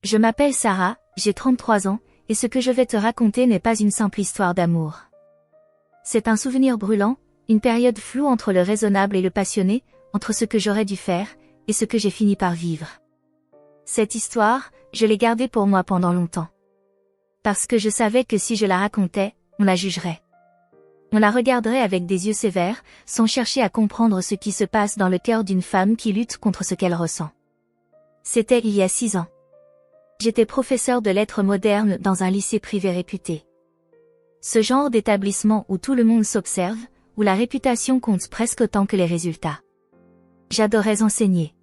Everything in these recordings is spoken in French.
Je m'appelle Sarah, j'ai 33 ans, et ce que je vais te raconter n'est pas une simple histoire d'amour. C'est un souvenir brûlant, une période floue entre le raisonnable et le passionné, entre ce que j'aurais dû faire, et ce que j'ai fini par vivre. Cette histoire, je l'ai gardée pour moi pendant longtemps. Parce que je savais que si je la racontais, on la jugerait. On la regarderait avec des yeux sévères, sans chercher à comprendre ce qui se passe dans le cœur d'une femme qui lutte contre ce qu'elle ressent. C'était il y a 6 ans. J'étais professeur de lettres modernes dans un lycée privé réputé. Ce genre d'établissement où tout le monde s'observe, où la réputation compte presque autant que les résultats. J'adorais enseigner.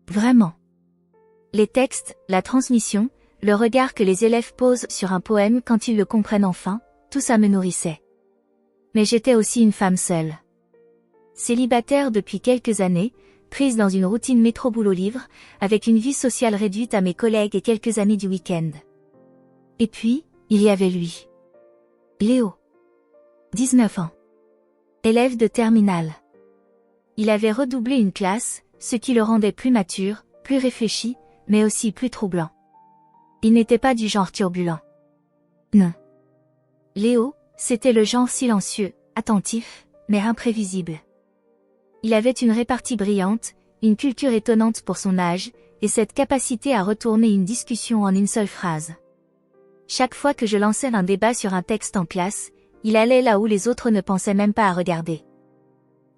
Vraiment. Les textes, la transmission, le regard que les élèves posent sur un poème quand ils le comprennent enfin, tout ça me nourrissait. Mais j'étais aussi une femme seule. Célibataire depuis quelques années, prise dans une routine métro-boulot-livre, avec une vie sociale réduite à mes collègues et quelques amis du week-end. Et puis, il y avait lui. Léo. 19 ans. Élève de terminale. Il avait redoublé une classe, ce qui le rendait plus mature, plus réfléchi, mais aussi plus troublant. Il n'était pas du genre turbulent. Non. Léo, c'était le genre silencieux, attentif, mais imprévisible. Il avait une répartie brillante, une culture étonnante pour son âge, et cette capacité à retourner une discussion en une seule phrase. Chaque fois que je lançais un débat sur un texte en classe, il allait là où les autres ne pensaient même pas à regarder.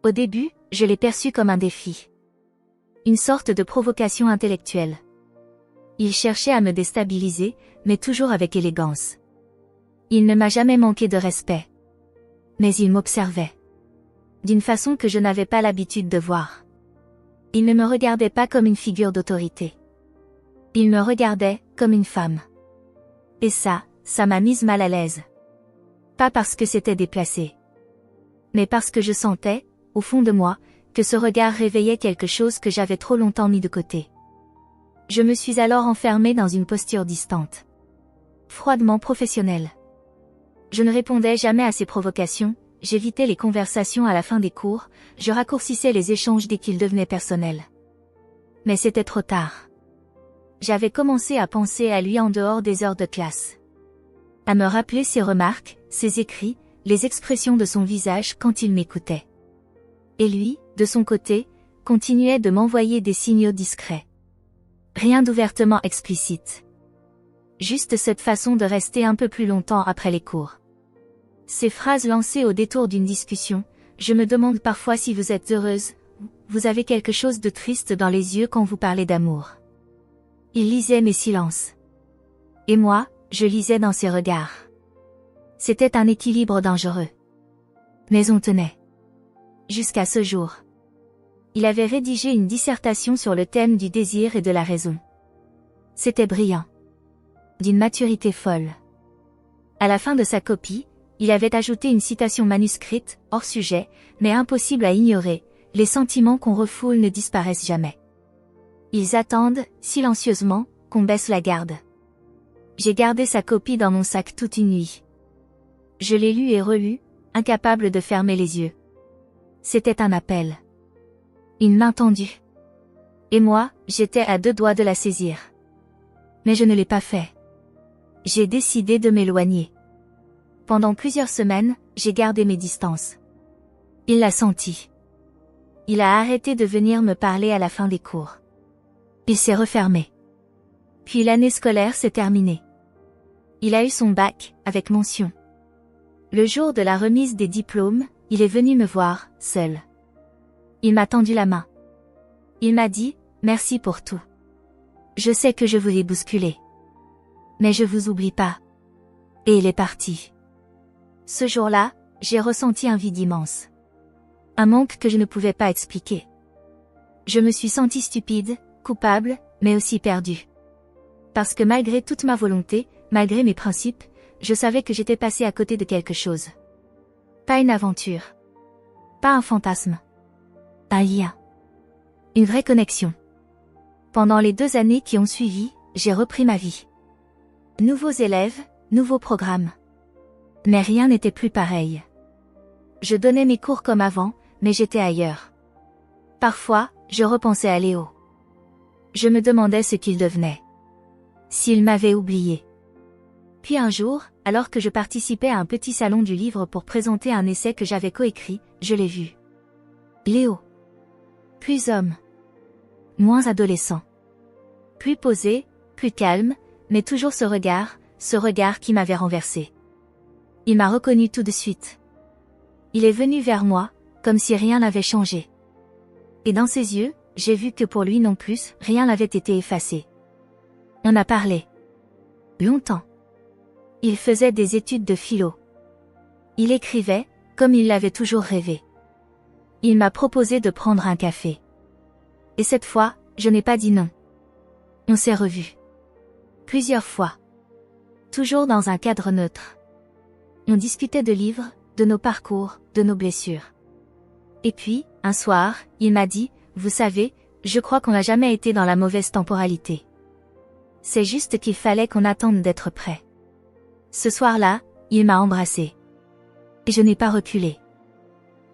Au début, je l'ai perçu comme un défi. Une sorte de provocation intellectuelle. Il cherchait à me déstabiliser, mais toujours avec élégance. Il ne m'a jamais manqué de respect. Mais il m'observait. D'une façon que je n'avais pas l'habitude de voir. Il ne me regardait pas comme une figure d'autorité. Il me regardait comme une femme. Et ça m'a mise mal à l'aise. Pas parce que c'était déplacé. Mais parce que je sentais, au fond de moi, que ce regard réveillait quelque chose que j'avais trop longtemps mis de côté. Je me suis alors enfermée dans une posture distante. Froidement professionnelle. Je ne répondais jamais à ses provocations, j'évitais les conversations à la fin des cours, je raccourcissais les échanges dès qu'ils devenaient personnels. Mais c'était trop tard. J'avais commencé à penser à lui en dehors des heures de classe. À me rappeler ses remarques, ses écrits, les expressions de son visage quand il m'écoutait. Et lui, de son côté, continuait de m'envoyer des signaux discrets. Rien d'ouvertement explicite. Juste cette façon de rester un peu plus longtemps après les cours. Ces phrases lancées au détour d'une discussion, je me demande parfois si vous êtes heureuse, vous avez quelque chose de triste dans les yeux quand vous parlez d'amour. Il lisait mes silences. Et moi, je lisais dans ses regards. C'était un équilibre dangereux. Mais on tenait. Jusqu'à ce jour. Il avait rédigé une dissertation sur le thème du désir et de la raison. C'était brillant. D'une maturité folle. À la fin de sa copie, il avait ajouté une citation manuscrite, hors sujet, mais impossible à ignorer, les sentiments qu'on refoule ne disparaissent jamais. Ils attendent, silencieusement, qu'on baisse la garde. J'ai gardé sa copie dans mon sac toute une nuit. Je l'ai lu et relu, incapable de fermer les yeux. C'était un appel. Une main tendue. Et moi, j'étais à 2 doigts de la saisir. Mais je ne l'ai pas fait. J'ai décidé de m'éloigner. Pendant plusieurs semaines, j'ai gardé mes distances. Il l'a senti. Il a arrêté de venir me parler à la fin des cours. Il s'est refermé. Puis l'année scolaire s'est terminée. Il a eu son bac, avec mention. Le jour de la remise des diplômes, il est venu me voir, seul. Il m'a tendu la main. Il m'a dit, merci pour tout. Je sais que je vous ai bousculé. Mais je vous oublie pas. Et il est parti. Ce jour-là, j'ai ressenti un vide immense. Un manque que je ne pouvais pas expliquer. Je me suis sentie stupide, coupable, mais aussi perdue. Parce que malgré toute ma volonté, malgré mes principes, je savais que j'étais passée à côté de quelque chose. Pas une aventure. Pas un fantasme. Un lien. Une vraie connexion. Pendant les 2 années qui ont suivi, j'ai repris ma vie. Nouveaux élèves, nouveaux programmes. Mais rien n'était plus pareil. Je donnais mes cours comme avant, mais j'étais ailleurs. Parfois, je repensais à Léo. Je me demandais ce qu'il devenait. S'il m'avait oublié. Puis un jour, alors que je participais à un petit salon du livre pour présenter un essai que j'avais coécrit, je l'ai vu. Léo. Plus homme. Moins adolescent. Plus posé, plus calme, mais toujours ce regard qui m'avait renversé. Il m'a reconnu tout de suite. Il est venu vers moi, comme si rien n'avait changé. Et dans ses yeux, j'ai vu que pour lui non plus, rien n'avait été effacé. On a parlé. Longtemps. Il faisait des études de philo. Il écrivait, comme il l'avait toujours rêvé. Il m'a proposé de prendre un café. Et cette fois, je n'ai pas dit non. On s'est revus. Plusieurs fois. Toujours dans un cadre neutre. On discutait de livres, de nos parcours, de nos blessures. Et puis, un soir, il m'a dit, vous savez, je crois qu'on n'a jamais été dans la mauvaise temporalité. C'est juste qu'il fallait qu'on attende d'être prêt. Ce soir-là, il m'a embrassé. Et je n'ai pas reculé.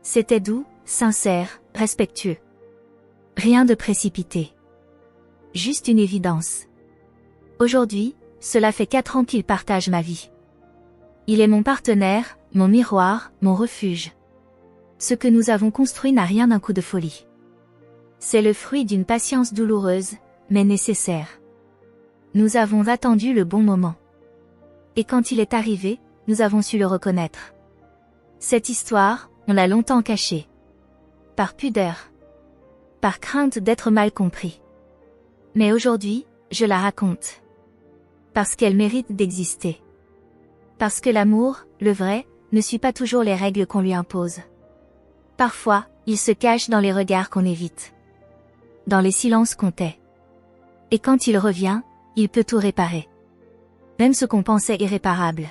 C'était doux, sincère, respectueux. Rien de précipité. Juste une évidence. Aujourd'hui, cela fait 4 ans qu'il partage ma vie. Il est mon partenaire, mon miroir, mon refuge. Ce que nous avons construit n'a rien d'un coup de folie. C'est le fruit d'une patience douloureuse, mais nécessaire. Nous avons attendu le bon moment. Et quand il est arrivé, nous avons su le reconnaître. Cette histoire, on l'a longtemps cachée. Par pudeur. Par crainte d'être mal compris. Mais aujourd'hui, je la raconte. Parce qu'elle mérite d'exister. Parce que l'amour, le vrai, ne suit pas toujours les règles qu'on lui impose. Parfois, il se cache dans les regards qu'on évite. Dans les silences qu'on tait. Et quand il revient, il peut tout réparer. Même ce qu'on pensait irréparable.